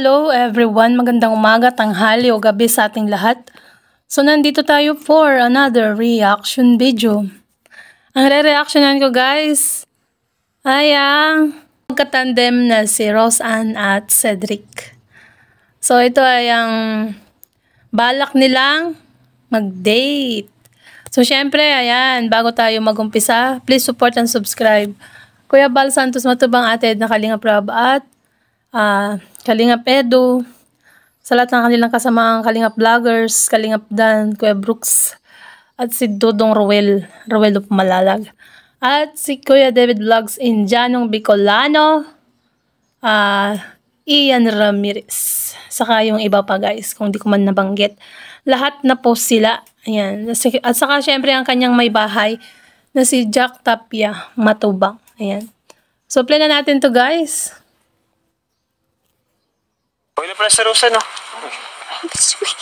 Hello everyone, magandang umaga, tanghali o gabi sa ating lahat. So nandito tayo for another reaction video. Ang re-reactionan ko guys ay ang magkatandem na si Roseanne at Cedric. So ito ay ang balak nilang mag-date. So syempre, ayan, bago tayo mag-umpisa, please support and subscribe. Kuya Bal Santos Matubang, Ate Edna Kalingap Rab at Kalingap Edu, sa lahat ng kanilang kasamaang Kalingap Vloggers, Kalingap Dan, Kuya Brooks, at si Dodong Rowel of Malalag, at si Kuya David Vlogs in Janong Bicolano, Ian Ramirez, saka yung iba pa guys, kung di ko man nabanggit. Lahat na po sila. Ayan. At saka syempre ang kanyang may bahay na si Jack Tapia Matubang. Ayan. So play na natin to guys. Okay na pala sa Rosa, no? Sweet.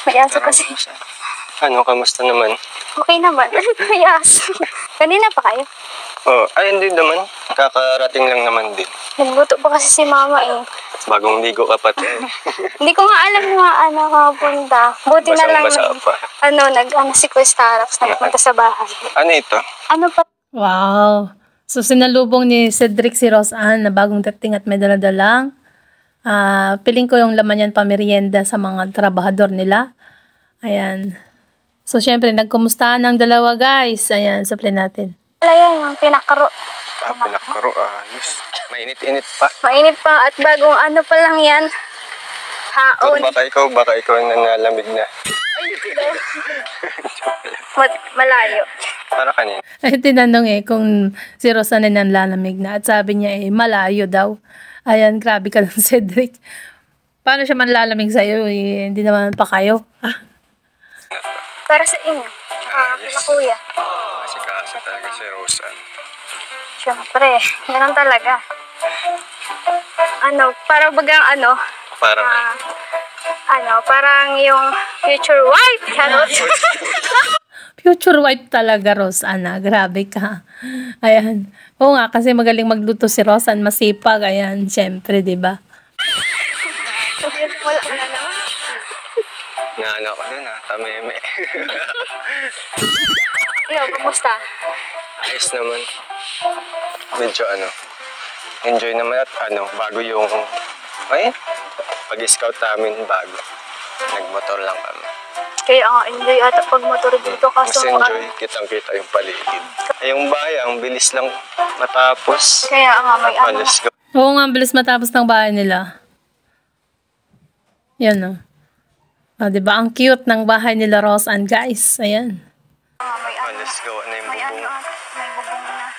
May aso kasi. Ano, kamusta naman? Okay naman. May aso. Kanina pa kayo? Oh, ay hindi naman. Kakarating lang naman din. Nagluto pa kasi si mama eh. Bagong ligo ka pa tayo. Hindi ko nga alam nga nakapunta. Buti na lang. Basang-basa pa. Si Kuya Starax nagpunta sa bahay. Ano ito? Ano pa? Wow. So sinalubong ni Cedric si Roseanne na bagong dating at may daladalang. Piling ko yung laman yan pamerienda sa mga trabahador nila. Ayan. So syempre nagkumustahan ng dalawa guys. Ayan, supply natin. Wala yan, yung pinakaro. Pinakaro, ayos. Mainit-init pa. Mainit pa at bagong ano pa lang yan. Haon. Baka ikaw nanlalamig na. Malayo. Para kanina. Ay, tinanong kung si Roseanne nanlalamig na. At sabi niya malayo daw. Ayan, grabe ka lang Cedric. Paano siya manlalamig sa'yo? Hindi naman pa kayo. Para sa inyo. Kina kuya. Kasi kaasa talaga si Roseanne. Siyempre, ganun talaga. Parang bagang parang yung future wife. Future wife talaga, Roseanne. Grabe ka. Ayan. Oo nga, kasi magaling magluto si Roseanne. Masipag. Ayan, syempre, diba? Wala na naman. Nga ko din tameme. Iyo, kumusta? Ayos naman. Medyo enjoy naman at bago yung pag-scout namin bago. Nagmotor lang kami. Kaya enjoy ata pag-motor dito kaso mas enjoy, kitang-kita yung paligid. Yung bahay, ang bilis lang matapos. Kaya may Let's go. Oo nga, ang bilis matapos ng bahay nila. Yan diba? Ang cute ng bahay nila Roseanne guys. Ayan. Let's go. Ano yung bubong? May bubong na.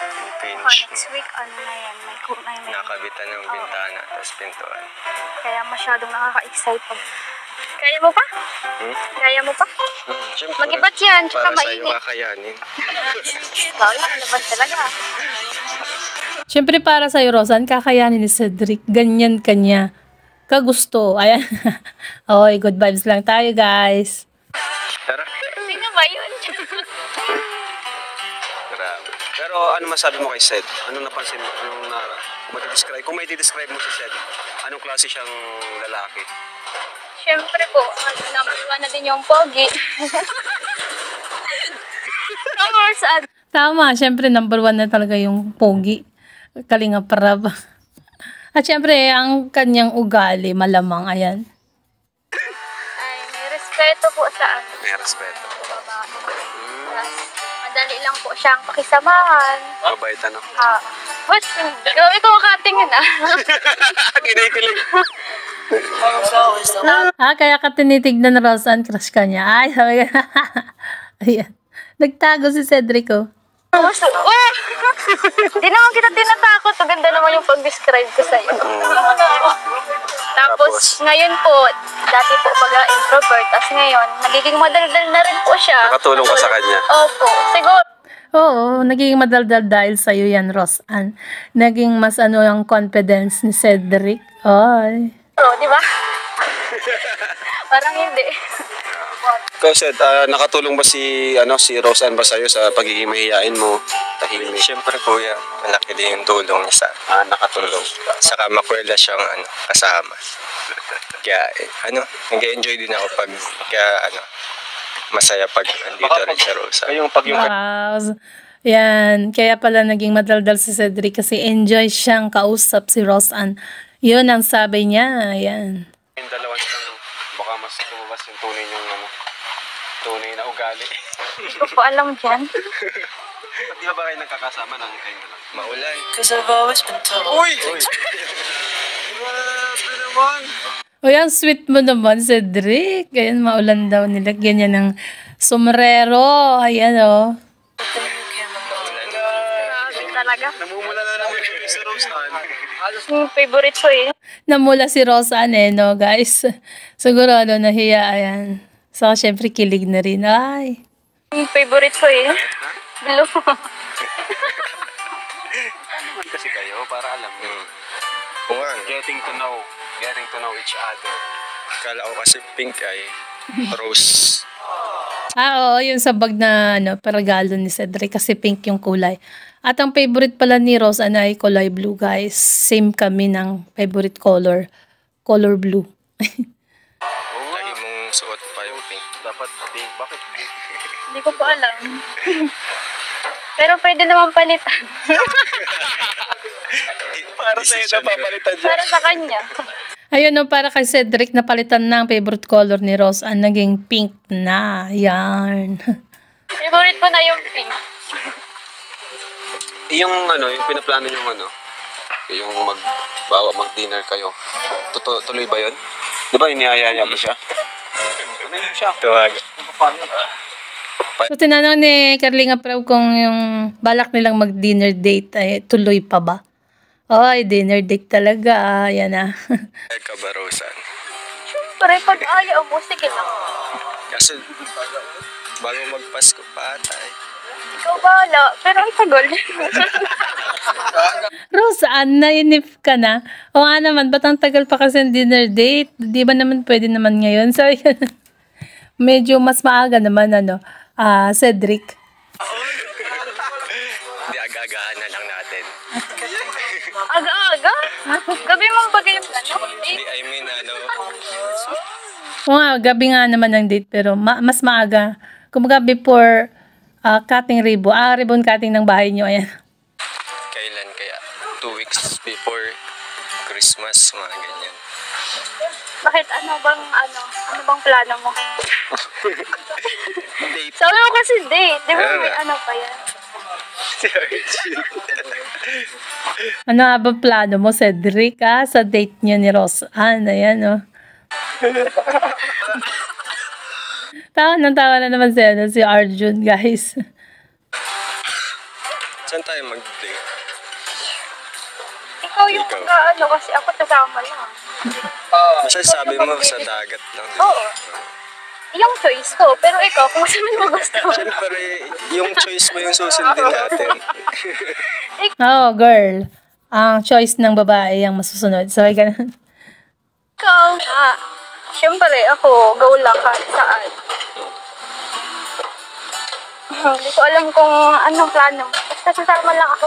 Yung pinch. Next week, na yan. May Nakabitan ng bintana, tapos pintuan. Kaya masyadong nakaka-excite. Kaya mo pa? Kaya mo pa? Siyempre, Mag-ibat yan, tsaka para sa'yo mainit. kakayanin. Labas talaga. Siyempre para sa'yo Roseanne, kakayanin ni Cedric. Ganyan kanya. Kagusto. Ayan. Oy, good vibes lang tayo guys. Tara. Sino ba yun? Grabe. Pero ano masabi mo kay Ced? Anong napansin mo? Kung may describe mo si Ced, anong klase siyang lalaki? Siyempre po, number 1 na din yung pogi. Tama, siyempre number 1 na talaga yung pogi. Kalingap Rab. At siyempre, ang kanyang ugali, malamang, ayan. Ay, may respeto po sa May respeto. Madali lang po siyang pakisamahan. Mabait But, grabe ko makatingin Kinikilig. Kaya ka tinitignan na Roseanne, crush ka niya. Ay, sabi ka. Ayan. Nagtago si Cedric, Di naman kita tinatakot. Maganda naman yung pag-describe ko sa'yo. Tapos, ngayon po, dati po baga introvert. Tapos ngayon, nagiging madaldal na rin po siya. Nakatulong ka sa kanya? Opo. Siguro. Oo, naging madaldal dahil sa'yo yan, Roseanne. Naging mas ang confidence ni Cedric. Ay. Di ba? Parang hindi. Ikaw, Sed, nakatulong ba si Roseanne ba sa'yo sa pagiging mahihain mo? Tahimik. Siyempre kuya, malaki din yung tulong niya sa Nakatulong. saka makwela siyang kasama. Kaya nag-enjoy din ako kaya masaya pag andito rin sa Rosa. Wow. Yan. Kaya pala naging madaldal si Cedric kasi enjoy siyang kausap si Roseanne. Yun ang sabi niya. Yan. Yung dalawa nilang baka mas lumabas yung tunay na ugali. Hindi ko po alam dyan. Di ba kayo nagkakasama ng kayo na lang? Maulan. Uy! Grabe naman! O yan, sweet mo naman, Cedric. Ayan, maulan daw. Nilagyan niya ng sombrero. Ayan, oh. Grabe talaga. Namumula na naman yung si Roseanne. Yung favorite ko eh. Namula si Roseanne, no, guys. Siguro, nahiya. Ayan. So, syempre, kilig na rin. Ay. Yung favorite ko eh. Blue. Naman kasi kayo, para alam mo. Oo nga. Getting to know each other. Kala ko kasi pink ay rose. Oo, yung sa bag na paragalo ni Cedric kasi pink yung kulay. At ang favorite pala ni Roseanne ay kulay blue, guys. Same kami ng favorite color. Color blue. Lagi mong suot pa yung pink. Dapat pink. Bakit pink? Hindi ko po alam. Pero pwede naman palitan. Para sa'yo na papalitan siya. Para sa kanya. Ayun, no, para kay Cedric, napalitan ng favorite color ni Roseanne. Naging pink na. Yan. Favorite ko na yung pink. Yung pinaplano yung mag-dinner kayo. Tuloy ba yun? Di ba iniyaya niya ba siya? Ano yun siya? Tuwag. So, tinanong ni Carlinga Prab kung yung balak nilang mag-dinner date ay tuloy pa ba? Ay, dinner date talaga. Yan na. Ka ba, Roseanne? Siyempre, pag ayaw mo, sige lang. Kasi bago magpasko pa tay. Ikaw bahala. Pero ang tagal. Roseanne, nainip ka na? O nga naman, ba't ang tagal pa kasi ang dinner date? Di ba naman pwede naman ngayon? So, yan. Medyo mas maaga naman, Cedric. Hindi, aga-agahan na lang natin. Aga-aga? Gabi mong bagay yung Hindi, I mean, O nga, gabi nga naman ang date, pero mas maaga. Kumbaga before cutting ribbon cutting ng bahay nyo, ayan. kailan kaya? 2 weeks before Christmas, mga ganyan. Bakit ano bang plano mo? Date. Sabi mo kasi date. Di ba may ano pa yan? Ano nga ba plano mo, Cedric, sa date niyo ni Roseanne? Ayan, oh. Tawa na naman si Arjun, guys. Saan tayo mag-date? Ikaw yung kasi ako kasama lang. Masasabi mo sa dagat lang. Oo. Yung choice ko. Pero ikaw, kung saan mo gusto. Siyempre, yung choice mo yung susundin natin. Oh, girl. Ang choice ng babae ang masusunod. So, ganun. Ikaw nga. Siyempre, ako, go lang kahit saan. Hindi ko alam kung anong plano. Basta sasama lang ako.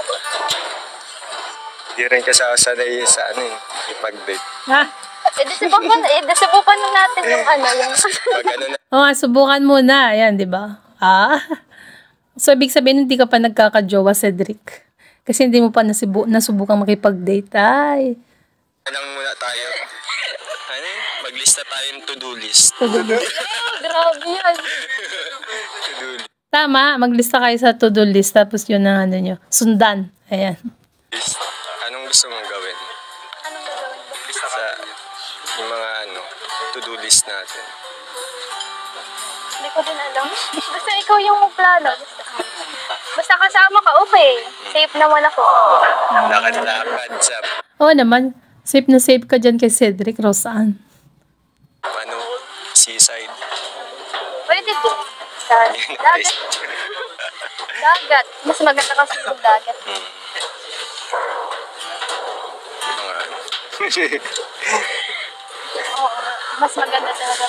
Hindi rin kasasanay sa ipag-date. Ha? Subukan na natin yung yung... Pag ano na, Oo nga, subukan muna. Ayan, di ba? So, ibig sabihin, hindi ka pa nagkakajowa, Cedric. Kasi hindi mo pa nasubukang makipag-date. Ay. lang muna tayo. Maglista tayong to-do list. Grabe yan. To-do Tama, maglista kayo sa to-do list. Tapos yun ang nyo. Sundan. Ayan. list. Anong gusto mong gawin? Anong gagawin mo? Sa yung mga to-do list natin. Hindi ko din alam. Basta ikaw yung plano. Basta kasama ka, okay. Safe naman ako. Lakad-lakad sa Oo naman. Safe na safe ka dyan kay Cedric, Roseanne. seaside. Pwede din. Sa dagat. Dagat. Mas maganda kasi yung dagat. Mga Oo. mas maganda talaga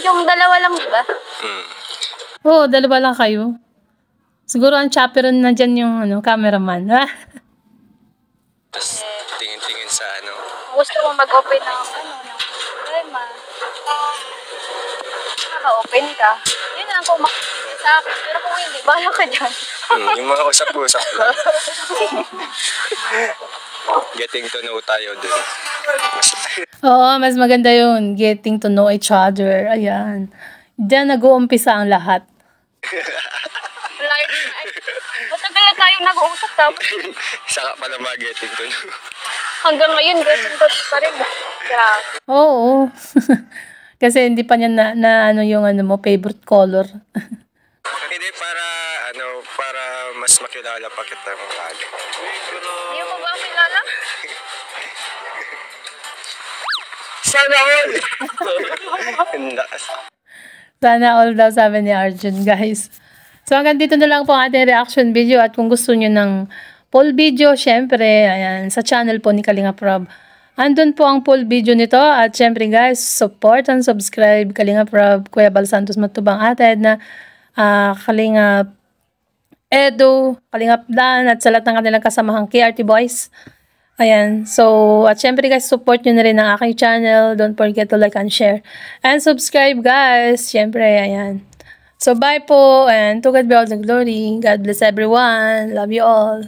yung dalawa lang, diba? Oo, dalawa lang kayo. Siguro ang chaperon na dyan yung cameraman. Tapos tingin-tingin sa ano. Gusto mo mag-open ng problema. Naka-open ka. Yun lang kung makikita sa akin. Pero kung hindi, bahala ka dyan. Yung mga usap-usap lang. Getting to know tayo dun. Oo, mas maganda yun. Getting to know each other. Ayan. Diyan nag-uumpisa ang lahat. Matagal na tayong nag-uusap tapos Saka pala mga getting to know. hanggang ngayon, getting to know pa rin. Grabe. Oo. Kasi hindi pa niya na yung mo, favorite color. Hindi, para mas makilala pa kita ng lalo. Hindi mo ba ang kilala? Sana all! Sana all daw, sabi ni Arjun, guys. So hanggang dito na lang po ang ating reaction video. At kung gusto nyo ng full video, syempre, ayan, sa channel po ni Kalinga Prab. Andun po ang full video nito. At syempre guys, support and subscribe Kalinga Prab, Kuya Bal Santos Matubang Ated na Kalinga Edo, Kalinga Dan, at sa lahat ng kanilang kasamahang KRT Boys. Ayan. So, at syempre guys, support nyo na rin ang aking channel. Don't forget to like and share. And subscribe guys. Syempre, ayan. So, bye po. And to God be all the glory. God bless everyone. Love you all.